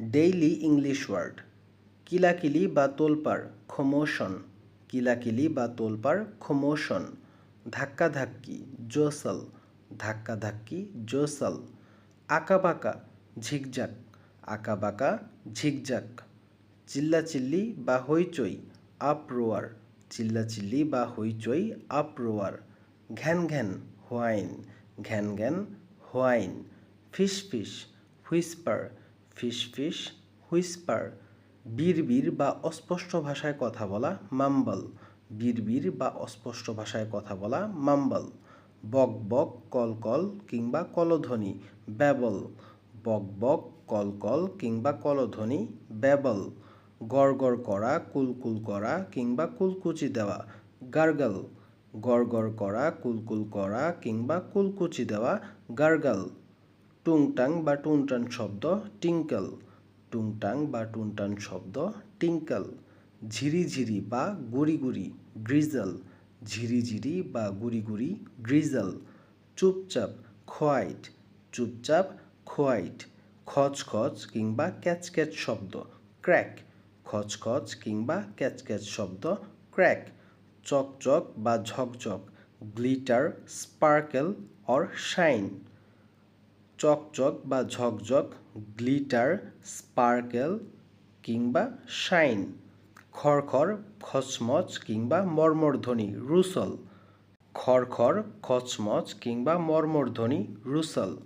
Daily English word. কিলাকিলি বা তোলপাড়, commotion. কিলাকিলি বা তোলপাড়, কমোশন। ধাক্কাধাক্কি, জোসল। ধাক্কাধাক্কি, জোসল। আঁকাবাঁকা, ঝিকঝাক। আঁকাবাঁকা, ঝিকঝাক। চিল্লাচিল্লি বা হইচই, আপরোয়ার। চিল্লাচিল্লি বা হইচই, আপরোয়ার। ঘ্যান ঘ্যান, হোয়াইন। ঘ্যান ঘ্যান, হোয়াইন। ফিসফিস, হুইসপার। ফিসফিস, হুইসপার। বিড়বিড় বা অস্পষ্ট ভাষায় কথা বলা, মাম্বল। বিড়বিড় বা অস্পষ্ট ভাষায় কথা বলা, মাম্বল। বক বক, কলকল কিংবা কলধ্বনি, ব্যাবল। বক বক, কলকল কিংবা কলধ্বনি, ব্যাবল। গড়গড় করা, কুলকুল করা কিংবা কুলকুচি দেওয়া, গার্গল। গড়গড় করা, কুলকুল করা কিংবা কুলকুচি দেওয়া, গার্গল। টুংটাং বা টুনটান শব্দ, টিঙ্কল। টুংটাং বা টুনটান শব্দ, টিঙ্কল। ঝিরিঝিরি বা গুড়ি গুড়ি, ড্রিজল। ঝিরিঝিরি বা গুড়ি গুড়ি, ড্রিজল। চুপচাপ, খোয়াইট। চুপচাপ, খোয়াইট। খচখচ কিংবা ক্যাচক্যাচ শব্দ, ক্র্যাক। খচখচ কিংবা ক্যাচক্যাচ শব্দ, ক্র্যাক। চকচক বা ঝকঝক, গ্লিটার, স্পার্কেল অর শাইন। চকচক বা ঝকঝক, গ্লিটার, স্পার্কেল কিংবা শাইন। খড়খড়, খচমচ কিংবা মর্মরধ্বনি, রুসল। খড়খড়, খচমচ কিংবা মর্মরধ্বনি, রুসল।